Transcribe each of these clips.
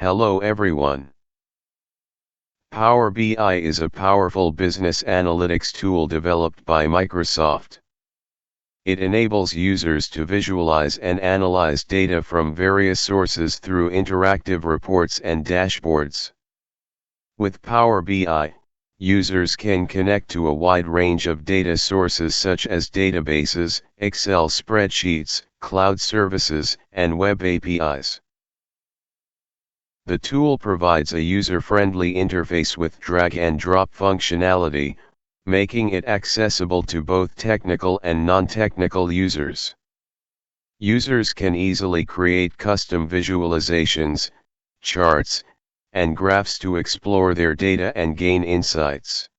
Hello everyone. Power BI is a powerful business analytics tool developed by Microsoft. It enables users to visualize and analyze data from various sources through interactive reports and dashboards. With Power BI, users can connect to a wide range of data sources such as databases, Excel spreadsheets, cloud services, and web APIs. The tool provides a user-friendly interface with drag-and-drop functionality, making it accessible to both technical and non-technical users. Users can easily create custom visualizations, charts, and graphs to explore their data and gain insights.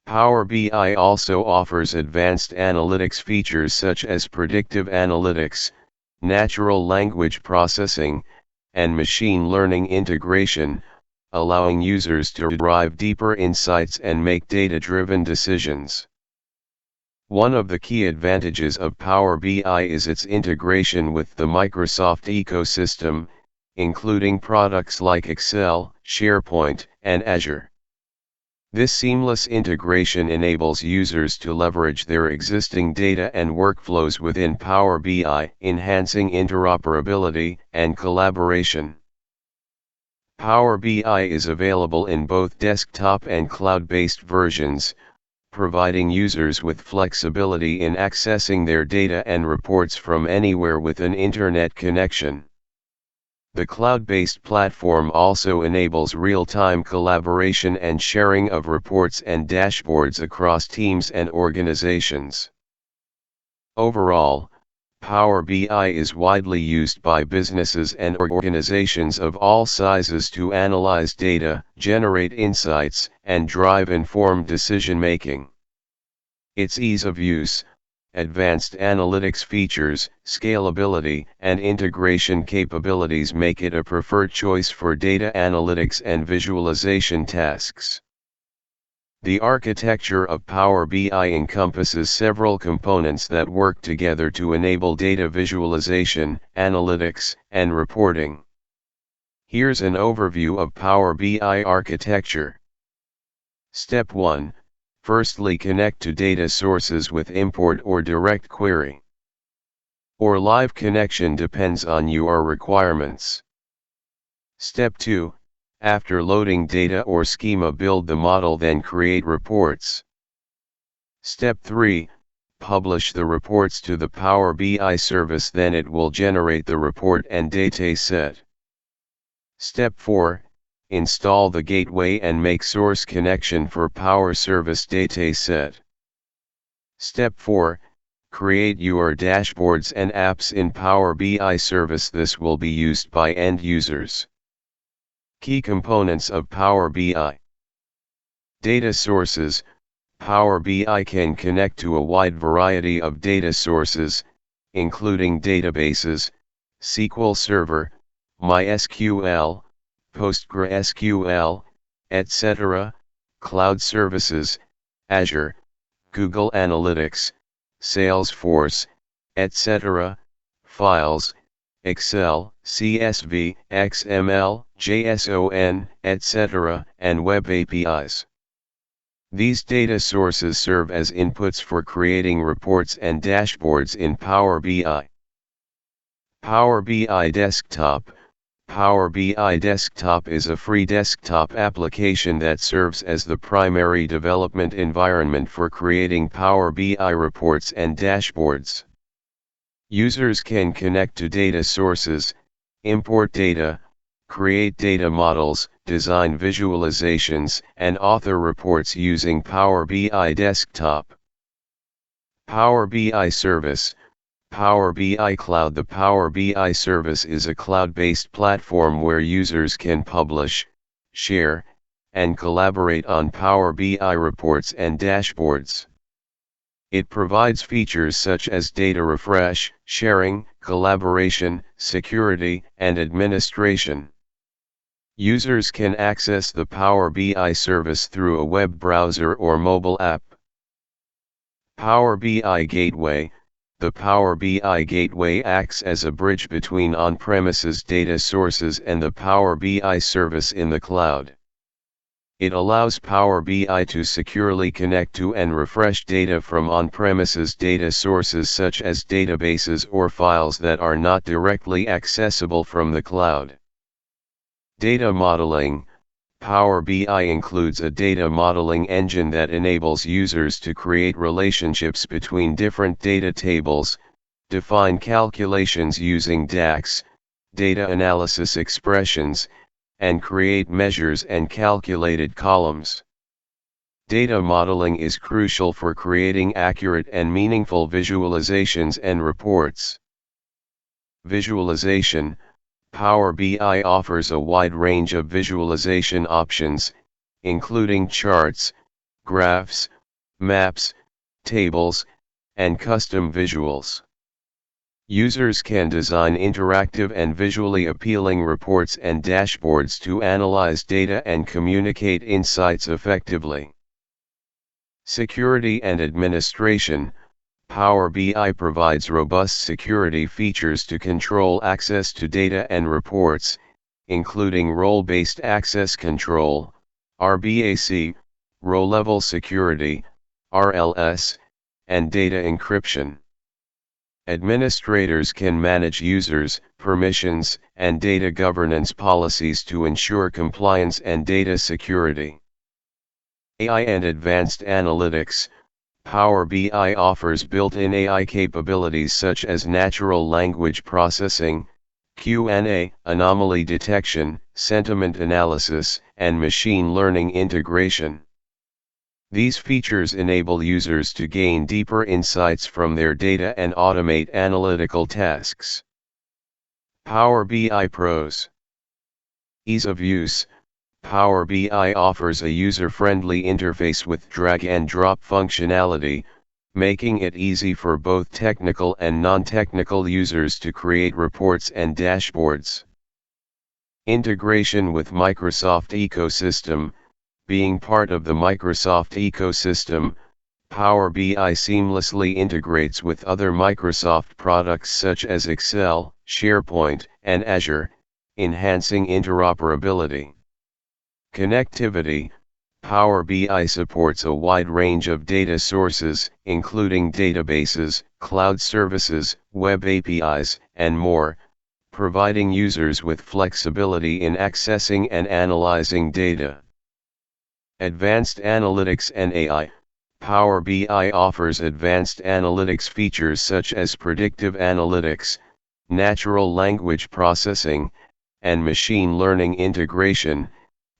Power BI also offers advanced analytics features such as predictive analytics, natural language processing, and machine learning integration, allowing users to derive deeper insights and make data-driven decisions. One of the key advantages of Power BI is its integration with the Microsoft ecosystem, including products like Excel, SharePoint, and Azure. This seamless integration enables users to leverage their existing data and workflows within Power BI, enhancing interoperability and collaboration. Power BI is available in both desktop and cloud-based versions, providing users with flexibility in accessing their data and reports from anywhere with an internet connection. The cloud-based platform also enables real-time collaboration and sharing of reports and dashboards across teams and organizations. Overall, Power BI is widely used by businesses and organizations of all sizes to analyze data, generate insights, and drive informed decision-making. Its ease of use, advanced analytics features, scalability, and integration capabilities make it a preferred choice for data analytics and visualization tasks. The architecture of Power BI encompasses several components that work together to enable data visualization, analytics, and reporting. Here's an overview of Power BI architecture. Step 1. Firstly, connect to data sources with import or direct query. Or live connection depends on your requirements. Step 2. After loading data or schema, build the model, then create reports. Step 3. Publish the reports to the Power BI service, then it will generate the report and dataset. Step 4. Install the gateway and make source connection for Power Service dataset. Step 4. Create your dashboards and apps in Power BI service. This will be used by end users. Key components of Power BI. Data sources. Power BI can connect to a wide variety of data sources, including databases, SQL Server, MySQL, PostgreSQL, etc., cloud services, Azure, Google Analytics, Salesforce, etc., files, Excel, CSV, XML, JSON, etc., and web APIs. These data sources serve as inputs for creating reports and dashboards in Power BI. Power BI Desktop. Power BI Desktop is a free desktop application that serves as the primary development environment for creating Power BI reports and dashboards. Users can connect to data sources, import data, create data models, design visualizations, and author reports using Power BI Desktop. Power BI Service. Power BI Cloud. The Power BI service is a cloud-based platform where users can publish, share, and collaborate on Power BI reports and dashboards. It provides features such as data refresh, sharing, collaboration, security, and administration. Users can access the Power BI service through a web browser or mobile app. Power BI Gateway. The Power BI Gateway acts as a bridge between on-premises data sources and the Power BI service in the cloud. It allows Power BI to securely connect to and refresh data from on-premises data sources such as databases or files that are not directly accessible from the cloud. Data modeling. Power BI includes a data modeling engine that enables users to create relationships between different data tables, define calculations using DAX, data analysis expressions, and create measures and calculated columns. Data modeling is crucial for creating accurate and meaningful visualizations and reports. Visualization. Power BI offers a wide range of visualization options, including charts, graphs, maps, tables, and custom visuals. Users can design interactive and visually appealing reports and dashboards to analyze data and communicate insights effectively. Security and administration. Power BI provides robust security features to control access to data and reports, including role-based access control, RBAC, row-level security, RLS, and data encryption. Administrators can manage users, permissions, and data governance policies to ensure compliance and data security. AI and advanced analytics. Power BI offers built-in AI capabilities such as natural language processing, Q&A, anomaly detection, sentiment analysis, and machine learning integration. These features enable users to gain deeper insights from their data and automate analytical tasks. Power BI Pros. Ease of use. Power BI offers a user-friendly interface with drag-and-drop functionality, making it easy for both technical and non-technical users to create reports and dashboards. Integration with Microsoft ecosystem. Being part of the Microsoft ecosystem, Power BI seamlessly integrates with other Microsoft products such as Excel, SharePoint, and Azure, enhancing interoperability. Connectivity. Power BI supports a wide range of data sources, including databases, cloud services, web APIs, and more, providing users with flexibility in accessing and analyzing data. Advanced analytics and AI. Power BI offers advanced analytics features such as predictive analytics, natural language processing, and machine learning integration,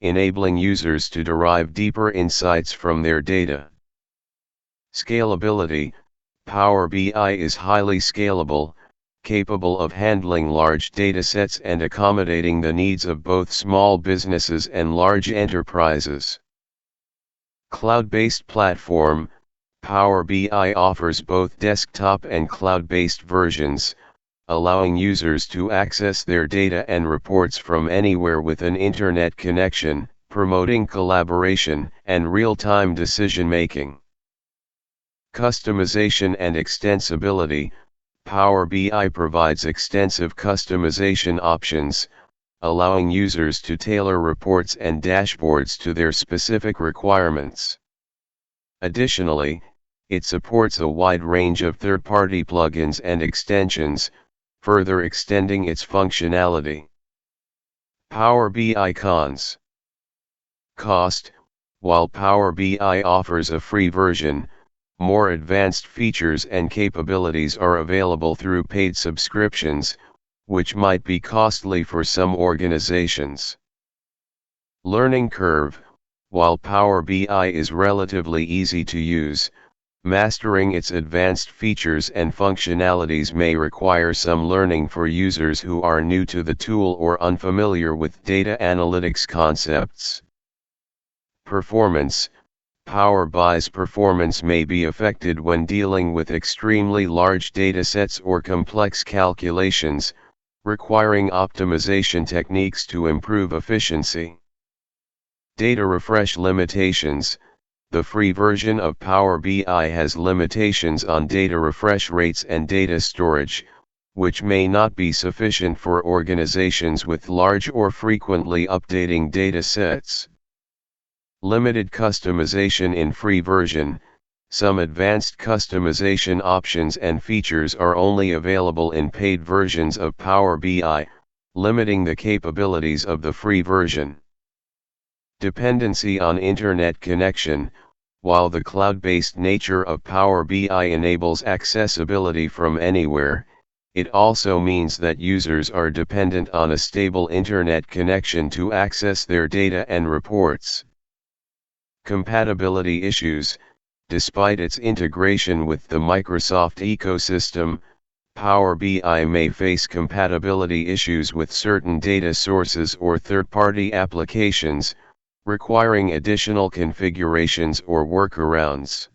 enabling users to derive deeper insights from their data. Scalability. Power BI is highly scalable, capable of handling large datasets and accommodating the needs of both small businesses and large enterprises. Cloud-based platform. Power BI offers both desktop and cloud-based versions, allowing users to access their data and reports from anywhere with an internet connection, promoting collaboration and real-time decision-making. Customization and extensibility. Power BI provides extensive customization options, allowing users to tailor reports and dashboards to their specific requirements. Additionally, it supports a wide range of third-party plugins and extensions, further extending its functionality. Power BI Cons. Cost. While Power BI offers a free version, more advanced features and capabilities are available through paid subscriptions, which might be costly for some organizations. Learning curve. While Power BI is relatively easy to use, mastering its advanced features and functionalities may require some learning for users who are new to the tool or unfamiliar with data analytics concepts. Performance. Power BI's performance may be affected when dealing with extremely large datasets or complex calculations, requiring optimization techniques to improve efficiency. Data refresh limitations. the free version of Power BI has limitations on data refresh rates and data storage, which may not be sufficient for organizations with large or frequently updating data sets. Limited customization in free version. Some advanced customization options and features are only available in paid versions of Power BI, limiting the capabilities of the free version. Dependency on internet connection. While the cloud-based nature of Power BI enables accessibility from anywhere, it also means that users are dependent on a stable internet connection to access their data and reports. Compatibility issues. Despite its integration with the Microsoft ecosystem, Power BI may face compatibility issues with certain data sources or third-party applications, requiring additional configurations or workarounds.